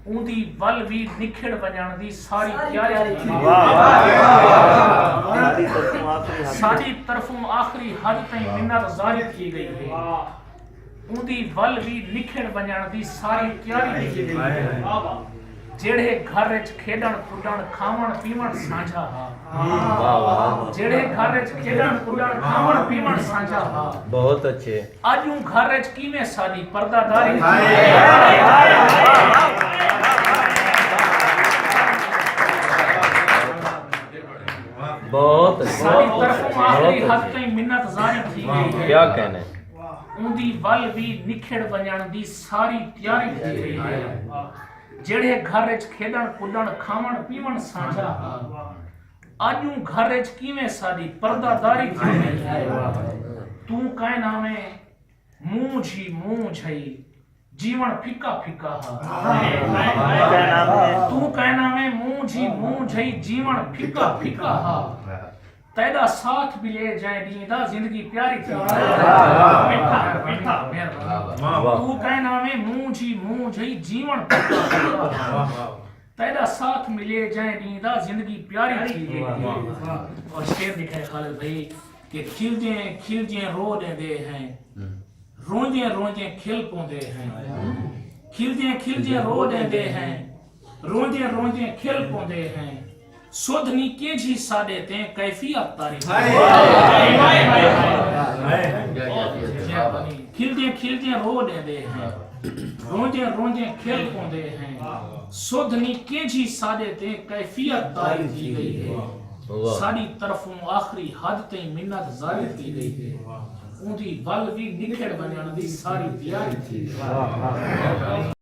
उंदी वल भी निखड़ वजण दी सारी तैयारी थी। साडी तरफों आखिरी हद ताईं मिन्नत जारी की गई है। उंदी वल भी निखड़ वजण दी सारी तैयारी की गई है। जेड़े घर विच खेडण कुडण खावण पीवण साझा हा। जेड़े घर विच खेडण कुडण खावण पीवण साझा हा। बहुत अच्छे। अजू घर विच किवें साडी पर्दादारी बहुत साडी तरफों आखिरी हद ताईं मिन्नत जारी की गई है। क्या कहने। उंदी वल भी निखड़ वजण दी सारी तैयारी की गई है। जेड़े घर विच खेडण कुडण खावण पीवण साझा हा। अजू घर विच किवें साडी पर्दादारी थी है। तू काए नामे मुंह झई जीवन फीका फीका हा। तू काए नामे मुंह झई जीवन फीका फीका हा। तेरा साथ भी ले जाए दीदा जिंदगी प्यारी थी। तू काए नामे मुंह झई जीवन फीका फीका हा। तेरा साथ मिले जाए दीदा जिंदगी प्यारी थी। और शेर लिखा है खालिद भाई कि खिलजे रो दे हैं, रोंजे खिल पोंदे हैं। खिलजे रो दे हैं, रोंजे खिल पोंदे हैं। सोधनी के जी सादे ते कैफियत तारी। खिलजे रो दे हैं, रोंजे खिल पोंदे हैं। सोधनी के जी सादे ते कैफियत तारी की गई है। साडी तरफों आखिरी हद ताईं मिन्नत जारी की गई है। उंदी वल भी निखड़ वजण दी सारी तैयारी थी।